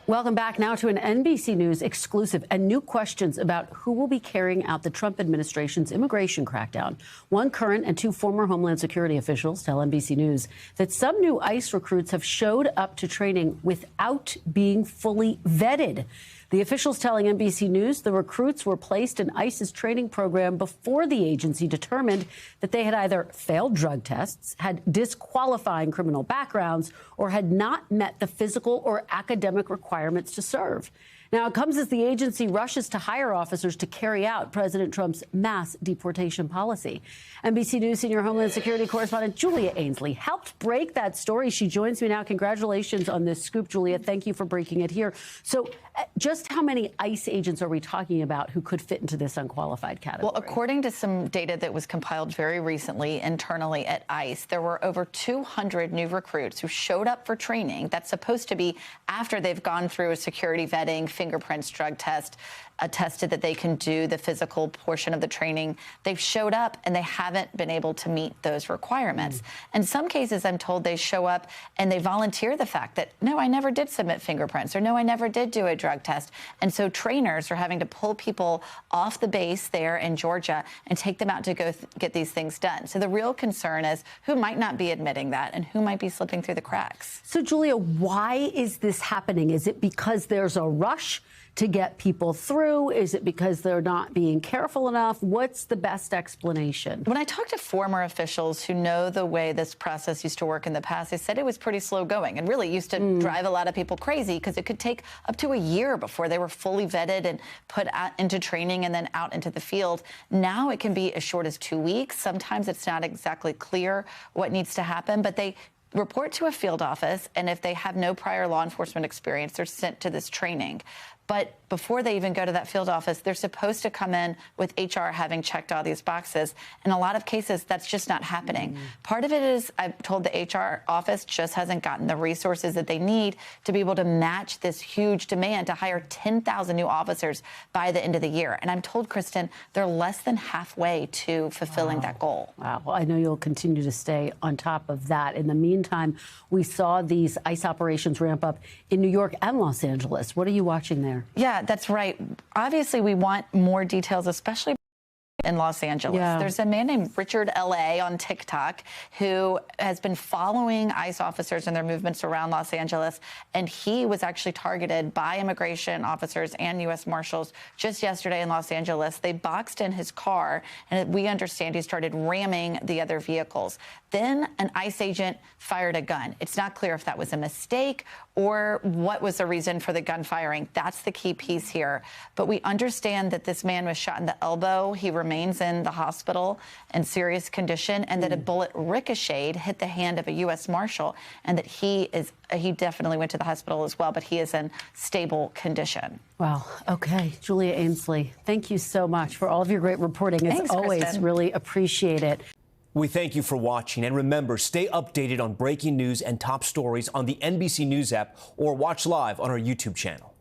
Welcome back now to an NBC News exclusive and new questions about who will be carrying out the Trump administration's immigration crackdown. One current and two former Homeland Security officials tell NBC News that some new ICE recruits have showed up to training without being fully vetted. The officials telling NBC News the recruits were placed in ICE's training program before the agency determined that they had either failed drug tests, had disqualifying criminal backgrounds, or had not met the physical or academic requirements to serve. Now, it comes as the agency rushes to hire officers to carry out President Trump's mass deportation policy. NBC News senior Homeland Security correspondent Julia Ainsley helped break that story. She joins me now. Congratulations on this scoop, Julia. Thank you for breaking it here. So just how many ICE agents are we talking about who could fit into this unqualified category? Well, according to some data that was compiled very recently internally at ICE, there were over 200 new recruits who showed up for training. That's supposed to be after they've gone through a security vetting, fingerprints, drug test, attested that they can do the physical portion of the training. They've showed up and they haven't been able to meet those requirements. In some cases, I'm told they show up and they volunteer the fact that, no, I never did submit fingerprints, or no, I never did do a drug test. And so trainers are having to pull people off the base there in Georgia and take them out to go get these things done. So the real concern is who might not be admitting that and who might be slipping through the cracks. So, Julia, why is this happening? Is it because there's a rush to get people through? Is it because they're not being careful enough? What's the best explanation? When I talked to former officials who know the way this process used to work in the past, they said it was pretty slow going and really used to drive a lot of people crazy because it could take up to a year before they were fully vetted and put out into training and then out into the field. Now it can be as short as 2 weeks. Sometimes it's not exactly clear what needs to happen, but they report to a field office, and if they have no prior law enforcement experience, they're sent to this training. But before they even go to that field office, they're supposed to come in with HR having checked all these boxes. In a lot of cases, that's just not happening. Part of it is, I've told the HR office just hasn't gotten the resources that they need to be able to match this huge demand to hire 10,000 new officers by the end of the year. And I'm told, Kristen, they're less than halfway to fulfilling that goal. Wow. Well, I know you'll continue to stay on top of that. In the meantime, we saw these ICE operations ramp up in New York and Los Angeles. What are you watching there? Yeah, that's right. Obviously, we want more details, especially in Los Angeles. Yeah. There's a man named Richard L.A. on TikTok who has been following ICE officers and their movements around Los Angeles, and he was actually targeted by immigration officers and U.S. Marshals just yesterday in Los Angeles. They boxed in his car, and we understand he started ramming the other vehicles. Then an ICE agent fired a gun. It's not clear if that was a mistake or what was the reason for the gun firing. That's the key piece here. But we understand that this man was shot in the elbow. He remains in the hospital in serious condition, and that a bullet ricocheted, hit the hand of a U.S. Marshal, and that he definitely went to the hospital as well, but he is in stable condition. Wow. Okay. Julia Ainsley, thank you so much for all of your great reporting. As Thanks, always, Kristen. really appreciate it. We thank you for watching, and remember, stay updated on breaking news and top stories on the NBC News app or watch live on our YouTube channel.